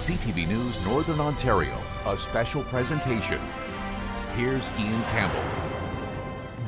CTV News Northern Ontario, a special presentation. Here's Ian Campbell.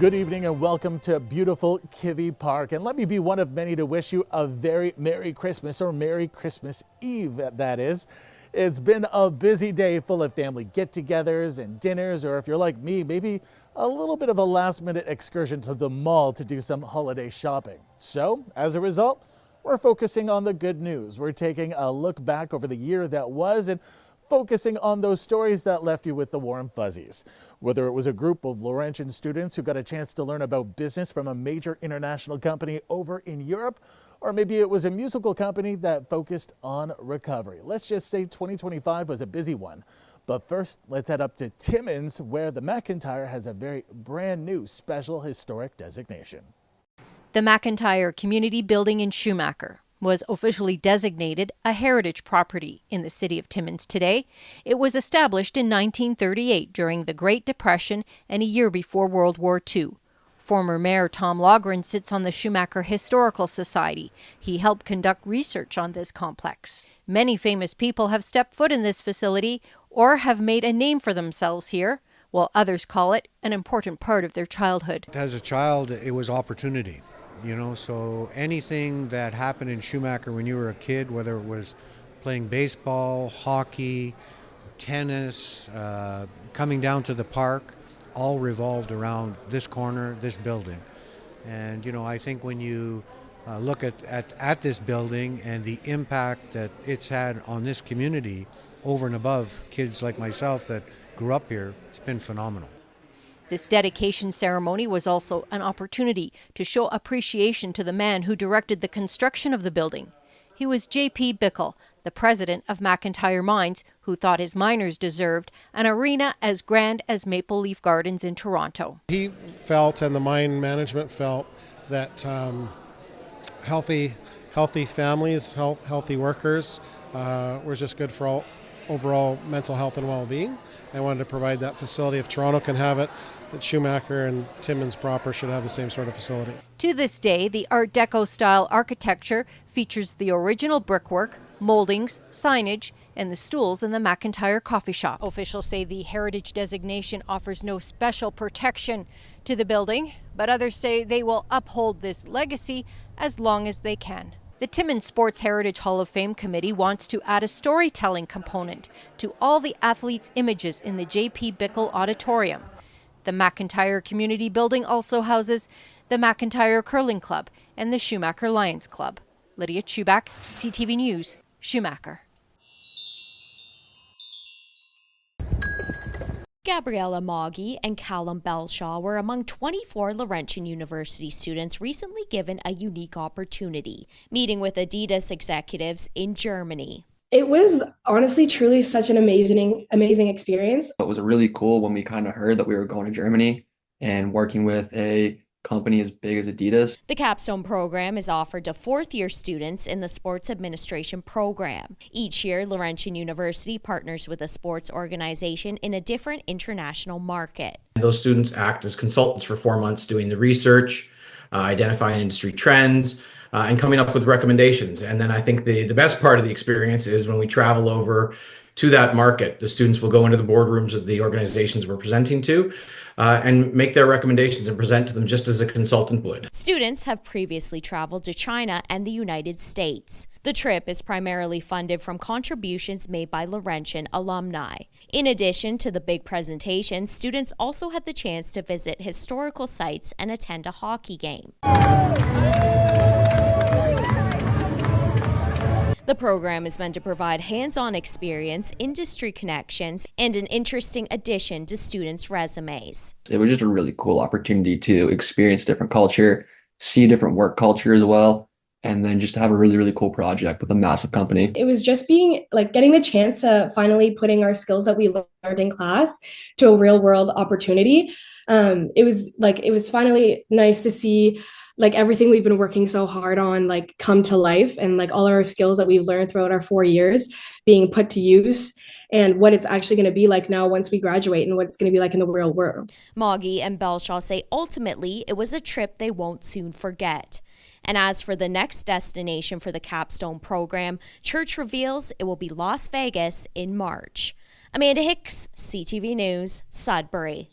Good evening and welcome to beautiful Kivy Park. And let me be one of many to wish you a very Merry Christmas, or Merry Christmas Eve, that is. It's been a busy day full of family get-togethers and dinners, or if you're like me, maybe a little bit of a last-minute excursion to the mall to do some holiday shopping. So, as a result, we're focusing on the good news. We're taking a look back over the year that was and focusing on those stories that left you with the warm fuzzies. Whether it was a group of Laurentian students who got a chance to learn about business from a major international company over in Europe, or maybe it was a musical company that focused on recovery. Let's just say 2025 was a busy one. But first, let's head up to Timmins, where the McIntyre has a very brand new special historic designation. The McIntyre Community Building in Schumacher was officially designated a heritage property in the city of Timmins today. It was established in 1938 during the Great Depression and a year before World War II. Former Mayor Tom Logren sits on the Schumacher Historical Society. He helped conduct research on this complex. Many famous people have stepped foot in this facility or have made a name for themselves here, while others call it an important part of their childhood. As a child, it was opportunity. So anything that happened in Schumacher when you were a kid, whether it was playing baseball, hockey, tennis, coming down to the park, all revolved around this corner, this building. And, I think when you look at this building and the impact that it's had on this community over and above kids like myself that grew up here, it's been phenomenal. This dedication ceremony was also an opportunity to show appreciation to the man who directed the construction of the building. He was J.P. Bickle, the president of McIntyre Mines, who thought his miners deserved an arena as grand as Maple Leaf Gardens in Toronto. He felt, and the mine management felt, that healthy families, healthy workers was just good for overall mental health and well-being. They wanted to provide that facility. If Toronto can have it, that Schumacher and Timmins proper should have the same sort of facility. To this day, the Art Deco style architecture features the original brickwork, moldings, signage, and the stools in the McIntyre coffee shop. Officials say the heritage designation offers no special protection to the building, but others say they will uphold this legacy as long as they can. The Timmins Sports Heritage Hall of Fame Committee wants to add a storytelling component to all the athletes' images in the J.P. Bickle Auditorium. The McIntyre Community Building also houses the McIntyre Curling Club and the Schumacher Lions Club. Lydia Chubak, CTV News, Schumacher. Gabriella Moggy and Callum Belshaw were among 24 Laurentian University students recently given a unique opportunity, meeting with Adidas executives in Germany. It was honestly truly such an amazing experience. It was really cool when we kind of heard that we were going to Germany and working with a company as big as Adidas. The capstone program is offered to fourth-year students in the sports administration program. Each year, Laurentian University partners with a sports organization in a different international market. Those students act as consultants for 4 months doing the research, identifying industry trends, and coming up with recommendations. And then I think the best part of the experience is when we travel over to that market, the students will go into the boardrooms of the organizations we're presenting to and make their recommendations and present to them just as a consultant would. Students have previously traveled to China and the United States. The trip is primarily funded from contributions made by Laurentian alumni. In addition to the big presentation, students also had the chance to visit historical sites and attend a hockey game. The program is meant to provide hands-on experience, industry connections, and an interesting addition to students' resumes. It was just a really cool opportunity to experience different culture, see different work culture as well, and then just have a really, really cool project with a massive company. It was just getting the chance to finally putting our skills that we learned in class to a real world opportunity. It was finally nice to see everything we've been working so hard on come to life, and all our skills that we've learned throughout our 4 years being put to use, and what it's actually going to be like now once we graduate and what it's going to be like in the real world. Moggy and Belshaw say ultimately it was a trip they won't soon forget. And as for the next destination for the capstone program, Church reveals it will be Las Vegas in March. Amanda Hicks, CTV News, Sudbury.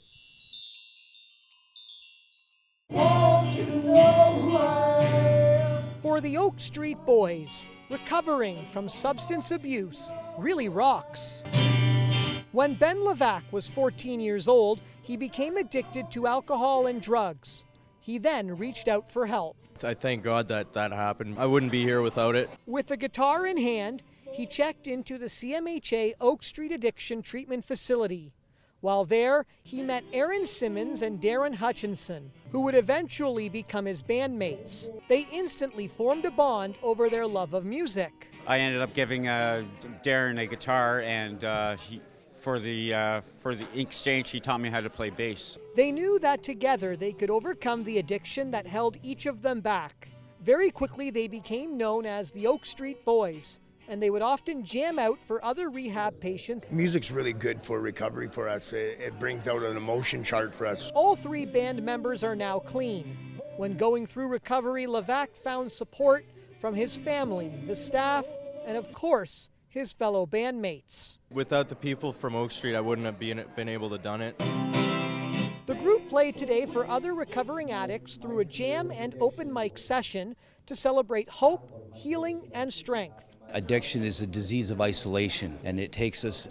For the Oak Street Boys, recovering from substance abuse really rocks. When Ben Levac was 14 years old, he became addicted to alcohol and drugs. He then reached out for help. I thank God that happened. I wouldn't be here without it. With a guitar in hand, he checked into the CMHA Oak Street Addiction Treatment Facility. While there, he met Aaron Simmons and Darren Hutchinson, who would eventually become his bandmates. They instantly formed a bond over their love of music. I ended up giving Darren a guitar, and for the exchange, he taught me how to play bass. They knew that together they could overcome the addiction that held each of them back. Very quickly, they became known as the Oak Street Boys, and they would often jam out for other rehab patients. Music's really good for recovery for us. It brings out an emotion chart for us. All three band members are now clean. When going through recovery, Levac found support from his family, the staff, and of course, his fellow bandmates. Without the people from Oak Street, I wouldn't have been able to done it. The group played today for other recovering addicts through a jam and open mic session to celebrate hope, healing, and strength. Addiction is a disease of isolation, and it takes us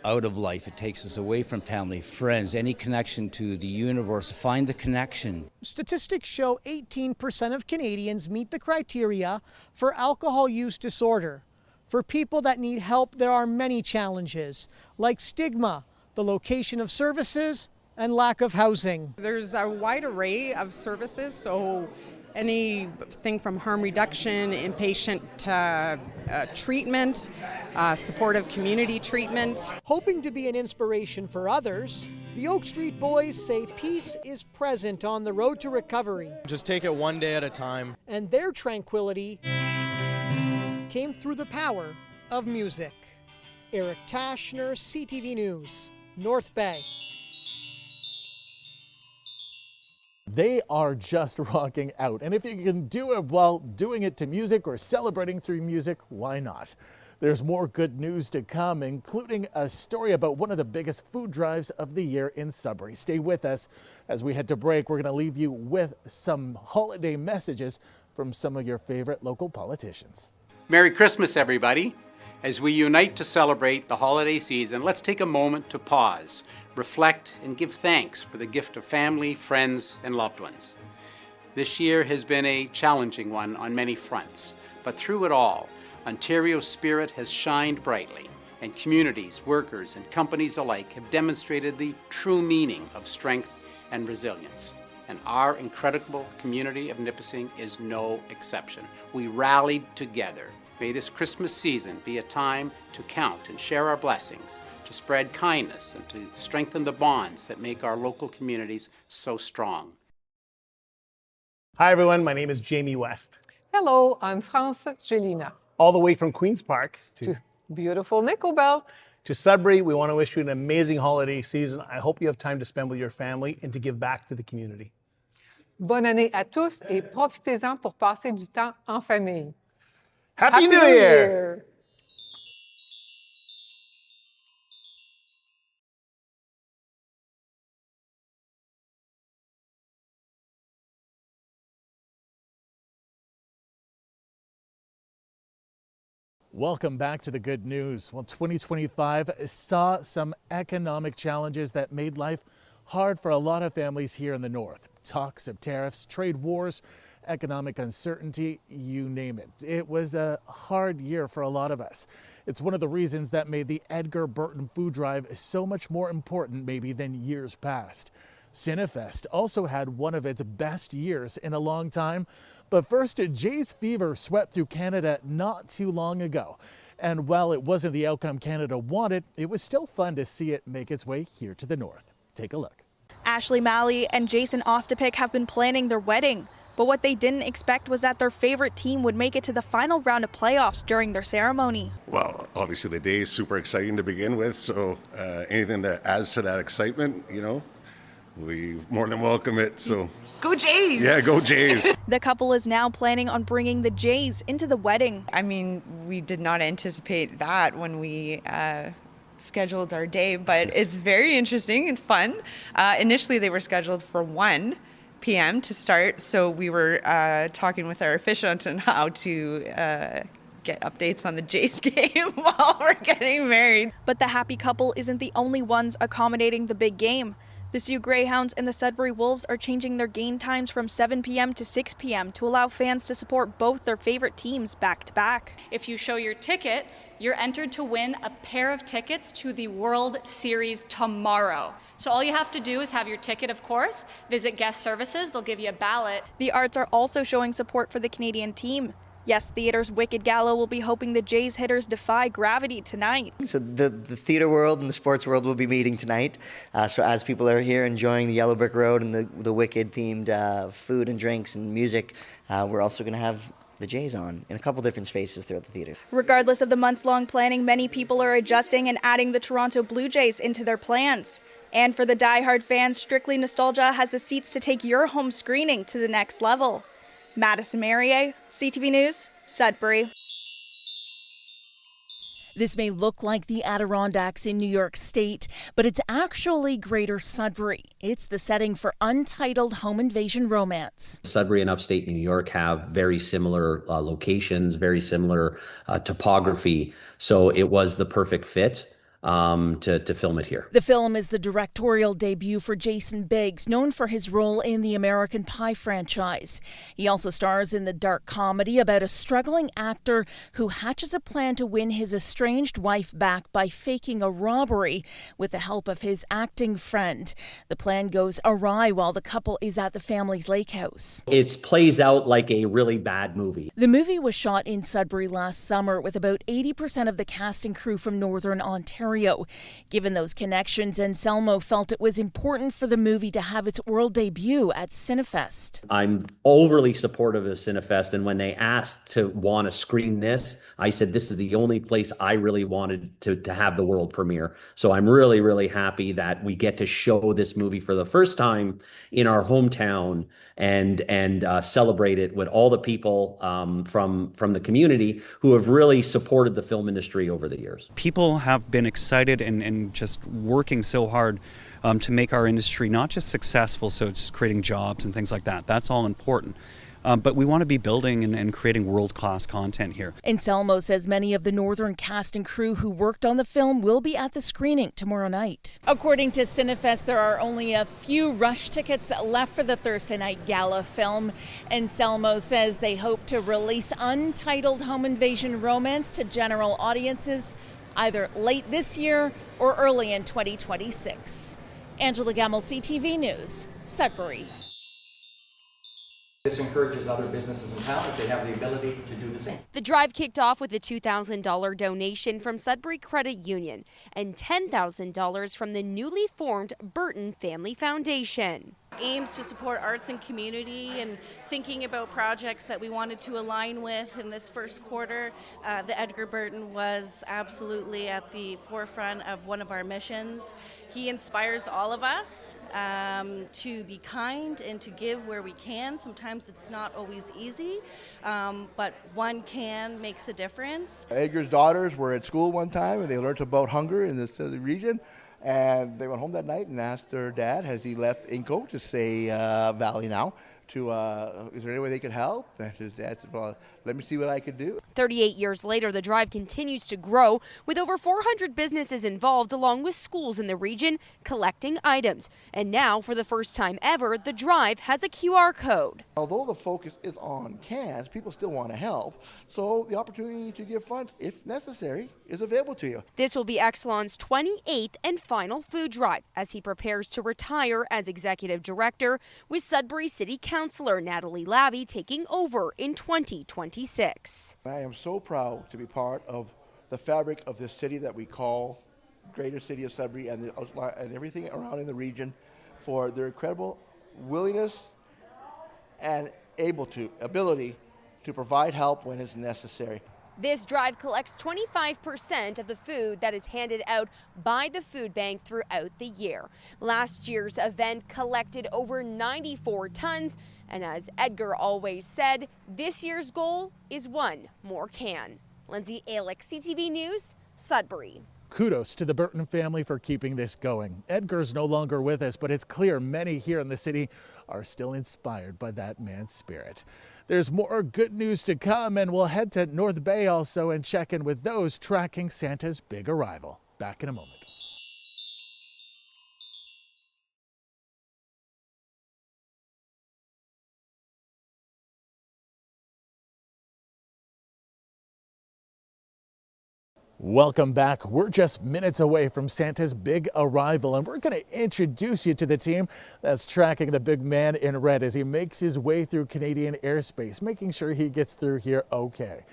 out of life. It takes us away from family, friends, any connection to the universe. Find the connection. Statistics show 18% of Canadians meet the criteria for alcohol use disorder. For people that need help, there are many challenges, like stigma, the location of services, and lack of housing. There's a wide array of services, so anything from harm reduction, inpatient treatment, supportive community treatment. Hoping to be an inspiration for others, the Oak Street Boys say peace is present on the road to recovery. Just take it one day at a time. And their tranquility came through the power of music. Eric Tashner, CTV News, North Bay. They are just rocking out. And if you can do it while doing it to music or celebrating through music, why not? There's more good news to come, including a story about one of the biggest food drives of the year in Sudbury. Stay with us as we head to break. We're going to leave you with some holiday messages from some of your favorite local politicians. Merry Christmas, everybody. As we unite to celebrate the holiday season, let's take a moment to pause, reflect, and give thanks for the gift of family, friends, and loved ones. This year has been a challenging one on many fronts, but through it all, Ontario's spirit has shined brightly, and communities, workers, and companies alike have demonstrated the true meaning of strength and resilience. And our incredible community of Nipissing is no exception. We rallied together. May this Christmas season be a time to count and share our blessings, to spread kindness, and to strengthen the bonds that make our local communities so strong. Hi everyone, my name is Jamie West. Hello, I'm France Gelina. All the way from Queen's Park to beautiful Nickel Belt to Sudbury, we want to wish you an amazing holiday season. I hope you have time to spend with your family and to give back to the community. Bonne année à tous et profitez-en pour passer du temps en famille. Happy New Year! Welcome back to the good news. Well, 2025 saw some economic challenges that made life hard for a lot of families here in the north. Talks of tariffs, trade wars, economic uncertainty, you name it. It was a hard year for a lot of us. It's one of the reasons that made the Edgar Burton Food Drive so much more important maybe than years past. Cinéfest also had one of its best years in a long time. But first, Jay's fever swept through Canada not too long ago. And while it wasn't the outcome Canada wanted, it was still fun to see it make its way here to the north. Take a look. Ashley Malley and Jason Ostapic have been planning their wedding. But what they didn't expect was that their favorite team would make it to the final round of playoffs during their ceremony. Well, obviously the day is super exciting to begin with. So anything that adds to that excitement, you know, we more than welcome it. So Go Jays! Yeah, go Jays. The couple is now planning on bringing the Jays into the wedding. I mean, we did not anticipate that when we scheduled our day, but it's very interesting and fun. Initially, they were scheduled for 1 p.m. to start, so we were talking with our officiant on how to get updates on the Jays game while we're getting married. But the happy couple isn't the only ones accommodating the big game. The Sioux Greyhounds and the Sudbury Wolves are changing their game times from 7 p.m. to 6 p.m. to allow fans to support both their favorite teams back to back. If you show your ticket, you're entered to win a pair of tickets to the World Series tomorrow. So all you have to do is have your ticket, of course, visit guest services, they'll give you a ballot. The Arts are also showing support for the Canadian team. Yes Theatre's Wicked Gala will be hoping the Jays hitters defy gravity tonight. So the theater world and the sports world will be meeting tonight. So as people are here enjoying the Yellow Brick Road and the Wicked themed food and drinks and music, we're also going to have the Jays on in a couple different spaces throughout the theater. Regardless of the months-long planning, many people are adjusting and adding the Toronto Blue Jays into their plans. And for the diehard fans, Strictly Nostalgia has the seats to take your home screening to the next level. Madison Merrier, CTV News, Sudbury. This may look like the Adirondacks in New York State, but it's actually Greater Sudbury. It's the setting for untitled home invasion romance. Sudbury and upstate New York have very similar locations, very similar topography, so it was the perfect fit to film it here. The film is the directorial debut for Jason Biggs, known for his role in the American Pie franchise. He also stars in the dark comedy about a struggling actor who hatches a plan to win his estranged wife back by faking a robbery with the help of his acting friend. The plan goes awry while the couple is at the family's lake house. It plays out like a really bad movie. The movie was shot in Sudbury last summer with about 80% of the cast and crew from Northern Ontario. Given those connections, Anselmo felt it was important for the movie to have its world debut at Cinéfest. I'm overly supportive of Cinéfest, and when they asked to want to screen this, I said this is the only place I really wanted to have the world premiere. So I'm really, really happy that we get to show this movie for the first time in our hometown and celebrate it with all the people from the community who have really supported the film industry over the years. People have been excited and just working so hard to make our industry not just successful, so it's creating jobs and things like that. That's all important. But we want to be building and creating world-class content here. Anselmo says many of the Northern cast and crew who worked on the film will be at the screening tomorrow night. According to Cinéfest, there are only a few rush tickets left for the Thursday night gala film. Anselmo says they hope to release untitled home invasion romance to general audiences either late this year or early in 2026. Angela Gamble, CTV News, Sudbury. This encourages other businesses in town if they have the ability to do the same. The drive kicked off with a $2,000 donation from Sudbury Credit Union and $10,000 from the newly formed Burton Family Foundation. Aims to support arts and community and thinking about projects that we wanted to align with in this first quarter. The Edgar Burton was absolutely at the forefront of one of our missions. He inspires all of us to be kind and to give where we can. Sometimes it's not always easy, but one can makes a difference. Edgar's daughters were at school one time and they learned about hunger in this region. And they went home that night and asked their dad, has he left Inco to say Valley now? Is there any way they could help? And his dad said, well, let me see what I could do. 38 years later, the drive continues to grow with over 400 businesses involved along with schools in the region collecting items. And now, for the first time ever, the drive has a QR code. Although the focus is on cans, people still want to help. So the opportunity to give funds, if necessary, is available to you. This will be Exelon's 28th and final food drive as he prepares to retire as executive director, with Sudbury City Councillor Natalie Labby taking over in 2026. I am so proud to be part of the fabric of this city that we call Greater City of Sudbury and everything around in the region for their incredible willingness and ability to provide help when it's necessary. This drive collects 25% of the food that is handed out by the food bank throughout the year. Last year's event collected over 94 tons, and as Edgar always said, this year's goal is one more can. Lindsay Alick, CTV News, Sudbury. Kudos to the Burton family for keeping this going. Edgar's no longer with us, but it's clear many here in the city are still inspired by that man's spirit. There's more good news to come, and we'll head to North Bay also and check in with those tracking Santa's big arrival. Back in a moment. Welcome back. We're just minutes away from Santa's big arrival, and we're going to introduce you to the team that's tracking the big man in red as he makes his way through Canadian airspace, making sure he gets through here okay.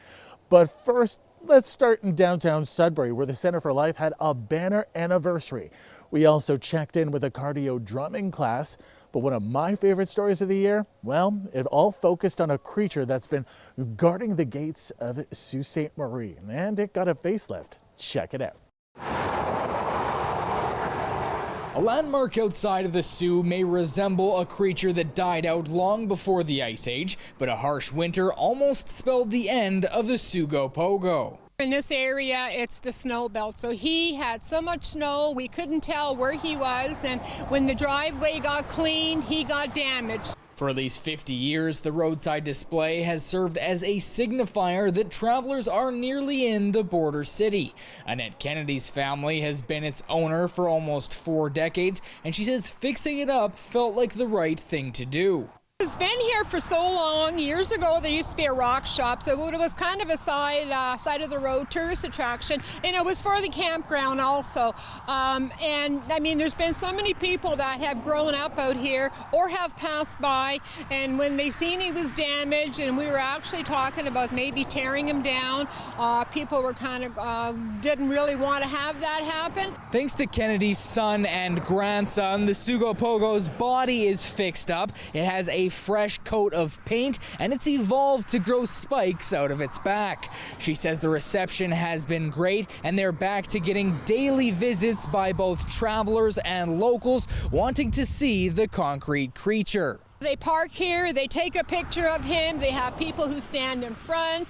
But first, let's start in downtown Sudbury, where the Center for Life had a banner anniversary. We also checked in with a cardio drumming class, but one of my favorite stories of the year, well, it all focused on a creature that's been guarding the gates of Sault Ste. Marie, and it got a facelift. Check it out. A landmark outside of the Sault may resemble a creature that died out long before the Ice Age, but a harsh winter almost spelled the end of the Sugo Pogo. In this area, it's the snow belt, so he had so much snow we couldn't tell where he was, and when the driveway got cleaned, he got damaged. For at least 50 years, the roadside display has served as a signifier that travelers are nearly in the border city. Annette Kennedy's family has been its owner for almost 4 decades, and she says fixing it up felt like the right thing to do. It's been here for so long. Years ago, there used to be a rock shop, so it was kind of a side of the road tourist attraction, and it was for the campground also. And I mean, there's been so many people that have grown up out here or have passed by, and when they seen he was damaged, and we were actually talking about maybe tearing him down, people were kind of didn't really want to have that happen. Thanks to Kennedy's son and grandson, the Sugo Pogo's body is fixed up. It has a fresh coat of paint, and it's evolved to grow spikes out of its back. She says the reception has been great, and they're back to getting daily visits by both travelers and locals wanting to see the concrete creature. They park here, they take a picture of him, they have people who stand in front,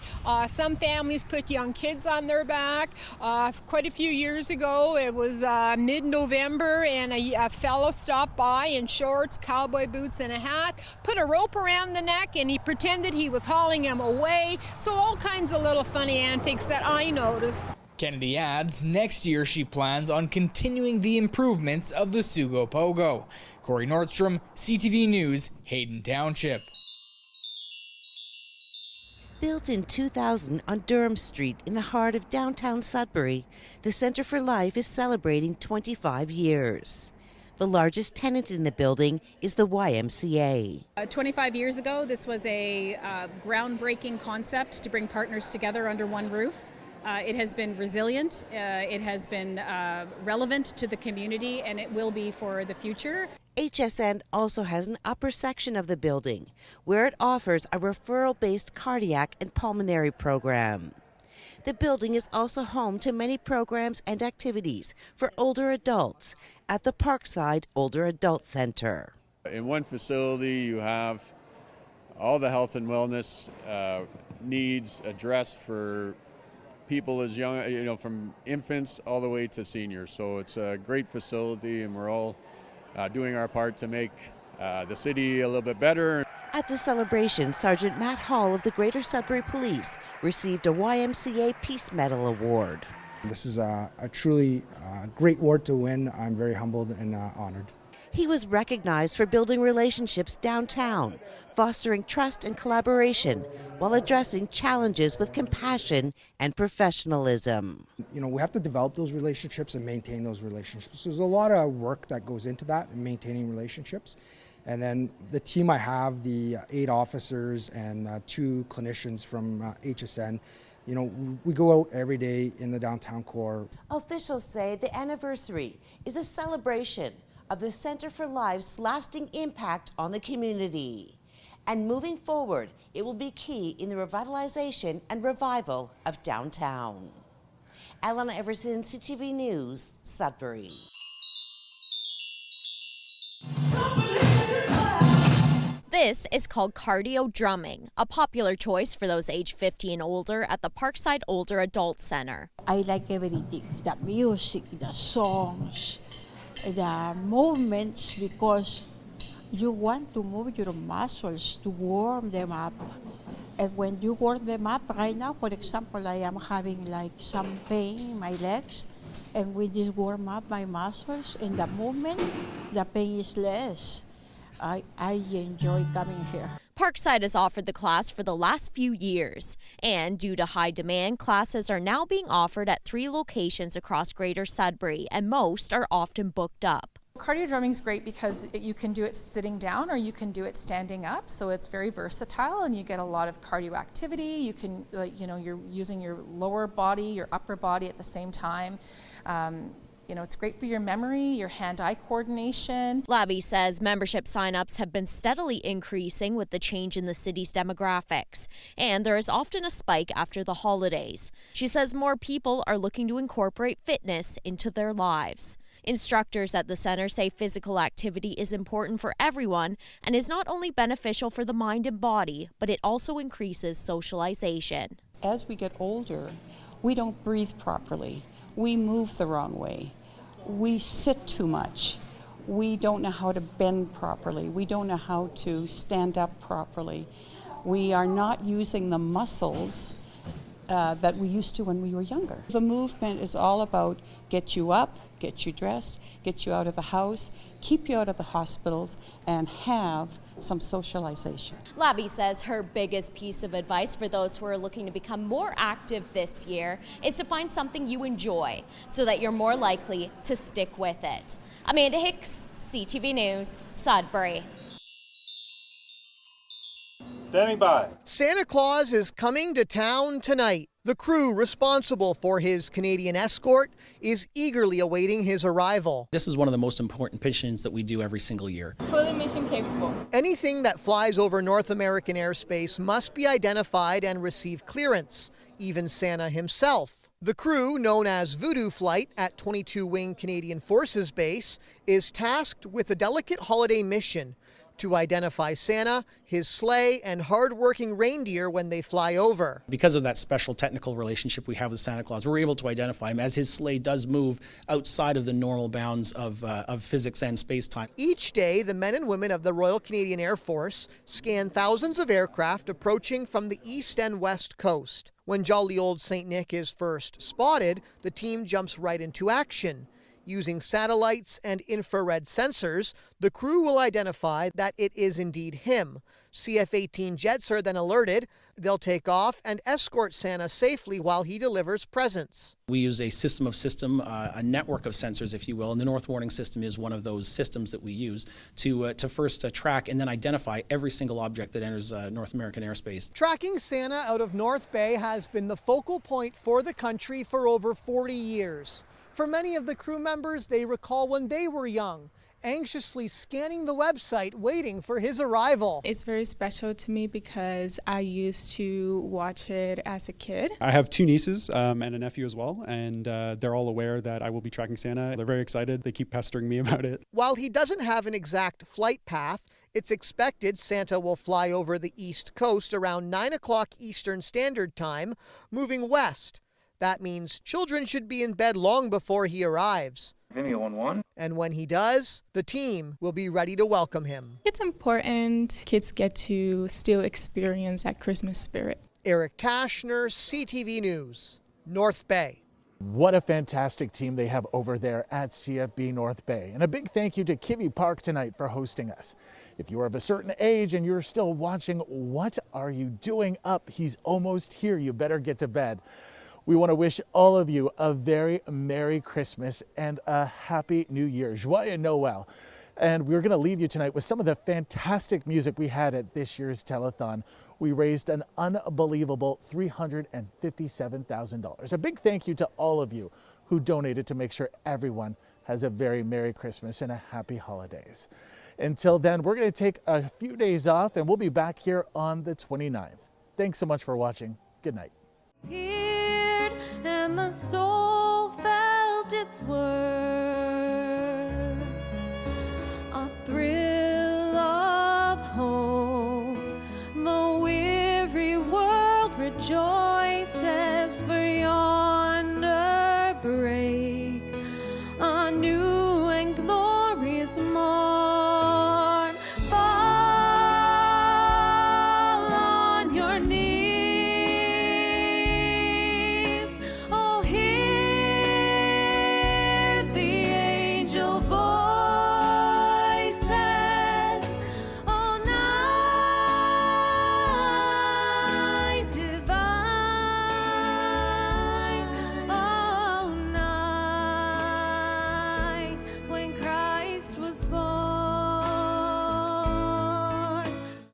some families put young kids on their back. Quite a few years ago, it was mid-November, and a fellow stopped by in shorts, cowboy boots, and a hat, put a rope around the neck, and he pretended he was hauling him away. So all kinds of little funny antics that I noticed. Kennedy adds next year she plans on continuing the improvements of the Sugo Pogo. Corey Nordstrom, CTV News, Hayden Township. Built in 2000 on Durham Street in the heart of downtown Sudbury, the Center for Life is celebrating 25 years. The largest tenant in the building is the YMCA. 25 years ago, this was a groundbreaking concept to bring partners together under one roof. It has been resilient, it has been relevant to the community, and it will be for the future. HSN also has an upper section of the building where it offers a referral-based cardiac and pulmonary program. The building is also home to many programs and activities for older adults at the Parkside Older Adult Center. In one facility, you have all the health and wellness needs addressed for people as young, from infants all the way to seniors. So it's a great facility, and we're all doing our part to make the city a little bit better. At the celebration, Sergeant Matt Hall of the Greater Sudbury Police received a YMCA Peace Medal Award. This is a truly great award to win. I'm very humbled and honored. He was recognized for building relationships downtown, fostering trust and collaboration, while addressing challenges with compassion and professionalism. We have to develop those relationships and maintain those relationships. There's a lot of work that goes into that, in maintaining relationships. And then the team I have, the 8 officers and 2 clinicians from HSN, we go out every day in the downtown core. Officials say the anniversary is a celebration of the Center for Life's lasting impact on the community. And moving forward, it will be key in the revitalization and revival of downtown. Alana Everson, CTV News, Sudbury. This is called cardio drumming, a popular choice for those age 50 and older at the Parkside Older Adult Center. I like everything, the music, the songs, the movements, because you want to move your muscles to warm them up. And when you warm them up, right now, for example, I am having like some pain in my legs, and with this warm up my muscles and the movement, the pain is less. I enjoy coming here. Parkside has offered the class for the last few years, and due to high demand, classes are now being offered at 3 locations across Greater Sudbury, and most are often booked up. Cardio drumming is great because you can do it sitting down or you can do it standing up, so it's very versatile and you get a lot of cardio activity. You can, you're using your lower body, your upper body at the same time. It's great for your memory, your hand-eye coordination. Labby says membership sign-ups have been steadily increasing with the change in the city's demographics, and there is often a spike after the holidays. She says more people are looking to incorporate fitness into their lives. Instructors at the center say physical activity is important for everyone and is not only beneficial for the mind and body, but it also increases socialization. As we get older, we don't breathe properly. We move the wrong way. We sit too much. We don't know how to bend properly. We don't know how to stand up properly. We are not using the muscles that we used to when we were younger. The movement is all about get you up, get you dressed, get you out of the house, keep you out of the hospitals, and have some socialization. Labby says her biggest piece of advice for those who are looking to become more active this year is to find something you enjoy so that you're more likely to stick with it. Amanda Hicks, CTV News, Sudbury. Standing by. Santa Claus is coming to town tonight. The crew responsible for his Canadian escort is eagerly awaiting his arrival. This is one of the most important missions that we do every single year. Fully mission capable. Anything that flies over North American airspace must be identified and receive clearance, even Santa himself. The crew, known as Voodoo Flight at 22 Wing Canadian Forces Base, is tasked with a delicate holiday mission to identify Santa, his sleigh, and hard-working reindeer when they fly over. Because of that special technical relationship we have with Santa Claus, we're able to identify him as his sleigh does move outside of the normal bounds of physics and space-time. Each day, the men and women of the Royal Canadian Air Force scan thousands of aircraft approaching from the east and west coast. When jolly old St. Nick is first spotted, the team jumps right into action. Using satellites and infrared sensors, the crew will identify that it is indeed him. CF-18 jets are then alerted. They'll take off and escort Santa safely while he delivers presents. We use a a network of sensors, if you will, and the North Warning System is one of those systems that we use to first track and then identify every single object that enters North American airspace. Tracking Santa out of North Bay has been the focal point for the country for over 40 years. For many of the crew members, they recall when they were young, anxiously scanning the website, waiting for his arrival. It's very special to me because I used to watch it as a kid. I have 2 nieces and a nephew as well, and they're all aware that I will be tracking Santa. They're very excited. They keep pestering me about it. While he doesn't have an exact flight path, it's expected Santa will fly over the East Coast around 9 o'clock Eastern Standard Time, moving west. That means children should be in bed long before he arrives. Vimeo 1-1. And when he does, the team will be ready to welcome him. It's important kids get to still experience that Christmas spirit. Eric Tashner, CTV News, North Bay. What a fantastic team they have over there at CFB North Bay. And a big thank you to Kivy Park tonight for hosting us. If you're of a certain age and you're still watching, what are you doing up? He's almost here. You better get to bed. We want to wish all of you a very Merry Christmas and a Happy New Year. Joyeux Noël. And we're going to leave you tonight with some of the fantastic music we had at this year's Telethon. We raised an unbelievable $357,000. A big thank you to all of you who donated to make sure everyone has a very Merry Christmas and a Happy Holidays. Until then, we're going to take a few days off and we'll be back here on the 29th. Thanks so much for watching. Good night. And the soul felt its worth, a thrill of hope, the weary world rejoiced.